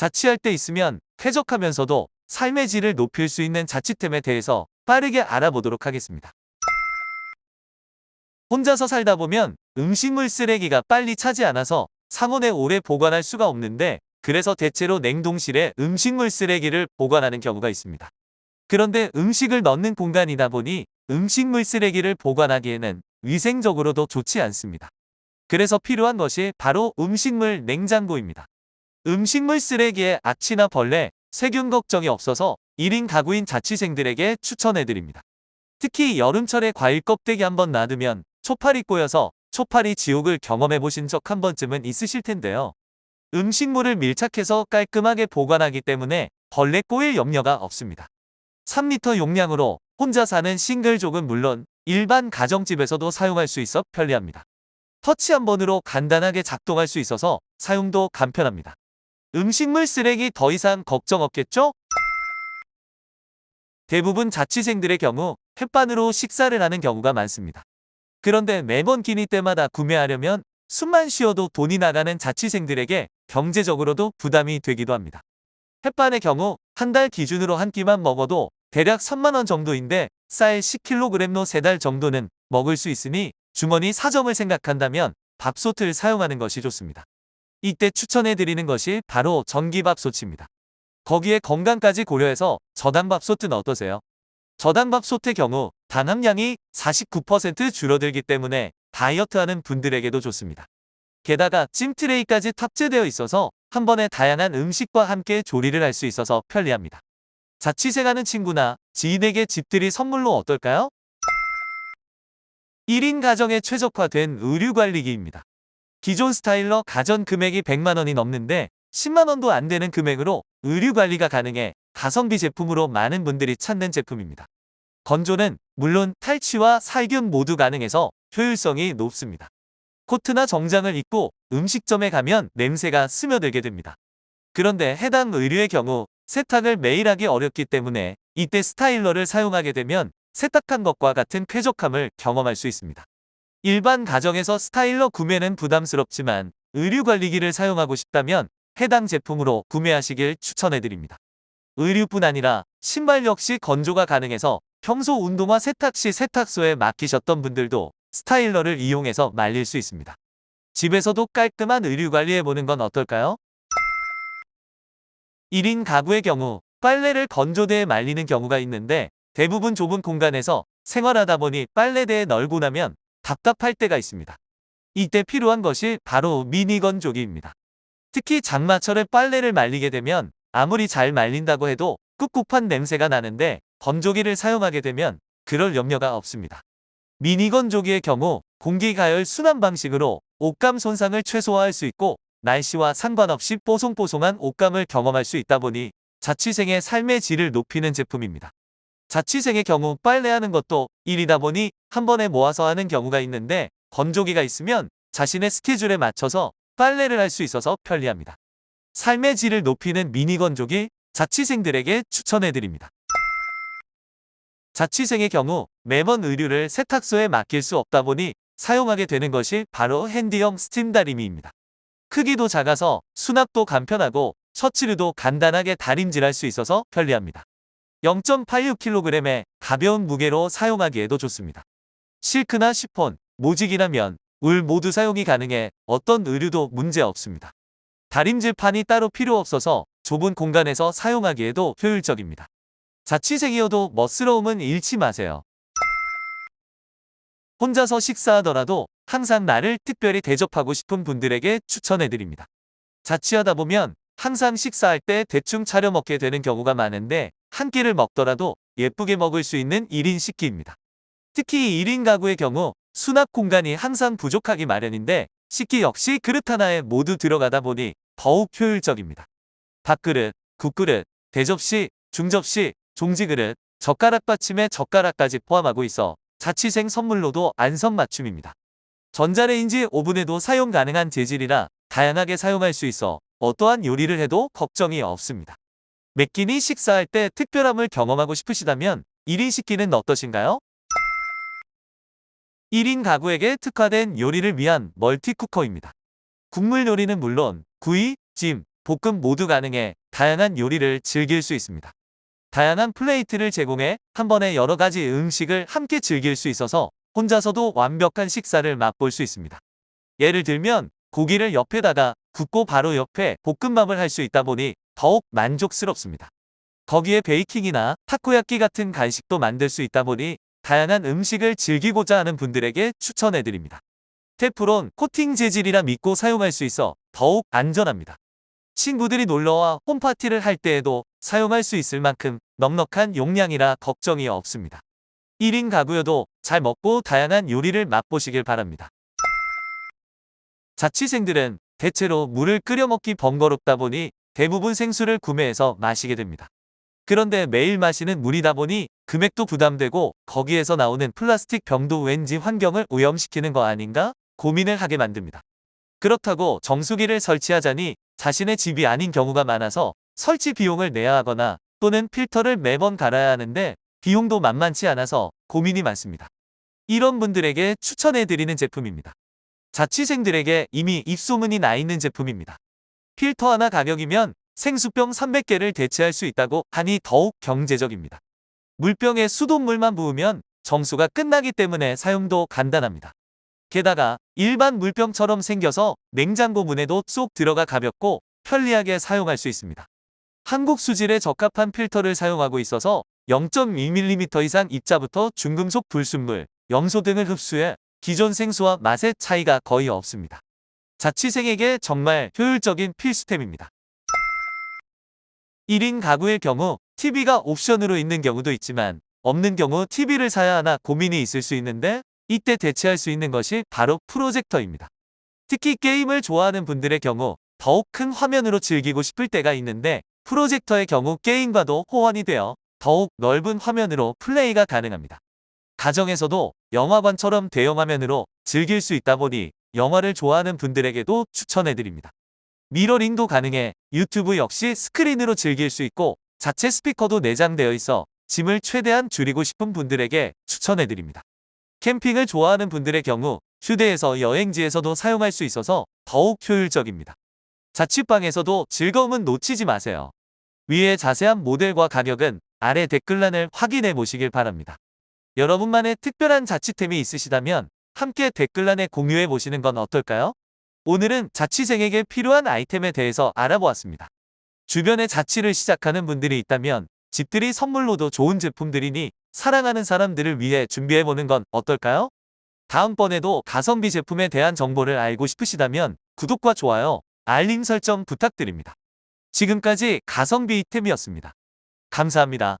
자취할 때 있으면 쾌적하면서도 삶의 질을 높일 수 있는 자취템에 대해서 빠르게 알아보도록 하겠습니다. 혼자서 살다 보면 음식물 쓰레기가 빨리 차지 않아서 상온에 오래 보관할 수가 없는데, 그래서 대체로 냉동실에 음식물 쓰레기를 보관하는 경우가 있습니다. 그런데 음식을 넣는 공간이다 보니 음식물 쓰레기를 보관하기에는 위생적으로도 좋지 않습니다. 그래서 필요한 것이 바로 음식물 냉장고입니다. 음식물 쓰레기에 악취나 벌레, 세균 걱정이 없어서 1인 가구인 자취생들에게 추천해드립니다. 특히 여름철에 과일 껍데기 한번 놔두면 초파리 꼬여서 초파리 지옥을 경험해보신 적 한 번쯤은 있으실 텐데요. 음식물을 밀착해서 깔끔하게 보관하기 때문에 벌레 꼬일 염려가 없습니다. 3리터 용량으로 혼자 사는 싱글족은 물론 일반 가정집에서도 사용할 수 있어 편리합니다. 터치 한 번으로 간단하게 작동할 수 있어서 사용도 간편합니다. 음식물 쓰레기 더 이상 걱정 없겠죠? 대부분 자취생들의 경우 햇반으로 식사를 하는 경우가 많습니다. 그런데 매번 끼니 때마다 구매하려면 숨만 쉬어도 돈이 나가는 자취생들에게 경제적으로도 부담이 되기도 합니다. 햇반의 경우 한 달 기준으로 한 끼만 먹어도 대략 3만 원 정도인데 쌀 10kg로 3달 정도는 먹을 수 있으니 주머니 사정을 생각한다면 밥솥을 사용하는 것이 좋습니다. 이때 추천해드리는 것이 바로 전기밥솥입니다. 거기에 건강까지 고려해서 저당밥솥은 어떠세요? 저당밥솥의 경우 단함량이 49% 줄어들기 때문에 다이어트하는 분들에게도 좋습니다. 게다가 찜트레이까지 탑재되어 있어서 한 번에 다양한 음식과 함께 조리를 할 수 있어서 편리합니다. 자취생하는 친구나 지인에게 집들이 선물로 어떨까요? 1인 가정에 최적화된 의류관리기입니다. 기존 스타일러 가전 금액이 100만 원이 넘는데 10만 원도 안 되는 금액으로 의류관리가 가능해 가성비 제품으로 많은 분들이 찾는 제품입니다. 건조는 물론 탈취와 살균 모두 가능해서 효율성이 높습니다. 코트나 정장을 입고 음식점에 가면 냄새가 스며들게 됩니다. 그런데 해당 의류의 경우 세탁을 매일 하기 어렵기 때문에 이때 스타일러를 사용하게 되면 세탁한 것과 같은 쾌적함을 경험할 수 있습니다. 일반 가정에서 스타일러 구매는 부담스럽지만 의류관리기를 사용하고 싶다면 해당 제품으로 구매하시길 추천해드립니다. 의류뿐 아니라 신발 역시 건조가 가능해서 평소 운동화 세탁 시 세탁소에 맡기셨던 분들도 스타일러를 이용해서 말릴 수 있습니다. 집에서도 깔끔한 의류 관리해보는 건 어떨까요? 1인 가구의 경우 빨래를 건조대에 말리는 경우가 있는데, 대부분 좁은 공간에서 생활하다 보니 빨래대에 널고 나면 답답할 때가 있습니다. 이때 필요한 것이 바로 미니 건조기입니다. 특히 장마철에 빨래를 말리게 되면 아무리 잘 말린다고 해도 꿉꿉한 냄새가 나는데, 건조기를 사용하게 되면 그럴 염려가 없습니다. 미니 건조기의 경우 공기 가열 순환 방식으로 옷감 손상을 최소화할 수 있고 날씨와 상관없이 뽀송뽀송한 옷감을 경험할 수 있다 보니 자취생의 삶의 질을 높이는 제품입니다. 자취생의 경우 빨래하는 것도 일이다 보니 한 번에 모아서 하는 경우가 있는데, 건조기가 있으면 자신의 스케줄에 맞춰서 빨래를 할 수 있어서 편리합니다. 삶의 질을 높이는 미니 건조기, 자취생들에게 추천해드립니다. 자취생의 경우 매번 의류를 세탁소에 맡길 수 없다 보니 사용하게 되는 것이 바로 핸디형 스팀 다리미입니다. 크기도 작아서 수납도 간편하고 셔츠류도 간단하게 다림질할 수 있어서 편리합니다. 0.86kg의 가벼운 무게로 사용하기에도 좋습니다. 실크나 시폰, 모직이나 면, 울 모두 사용이 가능해 어떤 의류도 문제 없습니다. 다림질판이 따로 필요 없어서 좁은 공간에서 사용하기에도 효율적입니다. 자취생이어도 멋스러움은 잃지 마세요. 혼자서 식사하더라도 항상 나를 특별히 대접하고 싶은 분들에게 추천해드립니다. 자취하다 보면 항상 식사할 때 대충 차려 먹게 되는 경우가 많은데, 한 끼를 먹더라도 예쁘게 먹을 수 있는 1인 식기입니다. 특히 1인 가구의 경우 수납 공간이 항상 부족하기 마련인데, 식기 역시 그릇 하나에 모두 들어가다 보니 더욱 효율적입니다. 밥그릇, 국그릇, 대접시, 중접시, 종지그릇, 젓가락 받침에 젓가락까지 포함하고 있어 자취생 선물로도 안성맞춤입니다. 전자레인지 오븐에도 사용 가능한 재질이라 다양하게 사용할 수 있어 어떠한 요리를 해도 걱정이 없습니다. 매 끼니 식사할 때 특별함을 경험하고 싶으시다면 1인 식기는 어떠신가요? 1인 가구에게 특화된 요리를 위한 멀티쿠커입니다. 국물 요리는 물론 구이, 찜, 볶음 모두 가능해 다양한 요리를 즐길 수 있습니다. 다양한 플레이트를 제공해 한 번에 여러 가지 음식을 함께 즐길 수 있어서 혼자서도 완벽한 식사를 맛볼 수 있습니다. 예를 들면 고기를 옆에다가 굽고 바로 옆에 볶음밥을 할 수 있다 보니 더욱 만족스럽습니다. 거기에 베이킹이나 타코야끼 같은 간식도 만들 수 있다 보니 다양한 음식을 즐기고자 하는 분들에게 추천해드립니다. 테프론 코팅 재질이라 믿고 사용할 수 있어 더욱 안전합니다. 친구들이 놀러와 홈파티를 할 때에도 사용할 수 있을 만큼 넉넉한 용량이라 걱정이 없습니다. 1인 가구여도 잘 먹고 다양한 요리를 맛보시길 바랍니다. 자취생들은 대체로 물을 끓여 먹기 번거롭다 보니 대부분 생수를 구매해서 마시게 됩니다. 그런데 매일 마시는 물이다 보니 금액도 부담되고 거기에서 나오는 플라스틱 병도 왠지 환경을 오염시키는 거 아닌가 고민을 하게 만듭니다. 그렇다고 정수기를 설치하자니 자신의 집이 아닌 경우가 많아서 설치 비용을 내야 하거나 또는 필터를 매번 갈아야 하는데 비용도 만만치 않아서 고민이 많습니다. 이런 분들에게 추천해드리는 제품입니다. 자취생들에게 이미 입소문이 나 있는 제품입니다. 필터 하나 가격이면 생수병 300개를 대체할 수 있다고 하니 더욱 경제적입니다. 물병에 수돗물만 부으면 정수가 끝나기 때문에 사용도 간단합니다. 게다가 일반 물병처럼 생겨서 냉장고 문에도 쏙 들어가 가볍고 편리하게 사용할 수 있습니다. 한국 수질에 적합한 필터를 사용하고 있어서 0.2mm 이상 입자부터 중금속 불순물, 염소 등을 흡수해 기존 생수와 맛의 차이가 거의 없습니다. 자취생에게 정말 효율적인 필수템입니다. 1인 가구의 경우 TV가 옵션으로 있는 경우도 있지만 없는 경우 TV를 사야 하나 고민이 있을 수 있는데 이때 대체할 수 있는 것이 바로 프로젝터입니다. 특히 게임을 좋아하는 분들의 경우 더욱 큰 화면으로 즐기고 싶을 때가 있는데 프로젝터의 경우 게임과도 호환이 되어 더욱 넓은 화면으로 플레이가 가능합니다. 가정에서도 영화관처럼 대형 화면으로 즐길 수 있다 보니 영화를 좋아하는 분들에게도 추천해드립니다. 미러링도 가능해 유튜브 역시 스크린으로 즐길 수 있고 자체 스피커도 내장되어 있어 짐을 최대한 줄이고 싶은 분들에게 추천해드립니다. 캠핑을 좋아하는 분들의 경우 휴대해서 여행지에서도 사용할 수 있어서 더욱 효율적입니다. 자취방에서도 즐거움은 놓치지 마세요. 위의 자세한 모델과 가격은 아래 댓글란을 확인해 보시길 바랍니다. 여러분만의 특별한 자취템이 있으시다면 함께 댓글란에 공유해 보시는 건 어떨까요? 오늘은 자취생에게 필요한 아이템에 대해서 알아보았습니다. 주변에 자취를 시작하는 분들이 있다면 집들이 선물로도 좋은 제품들이니 사랑하는 사람들을 위해 준비해보는 건 어떨까요? 다음번에도 가성비 제품에 대한 정보를 알고 싶으시다면 구독과 좋아요, 알림 설정 부탁드립니다. 지금까지 가성비 이템이었습니다. 감사합니다.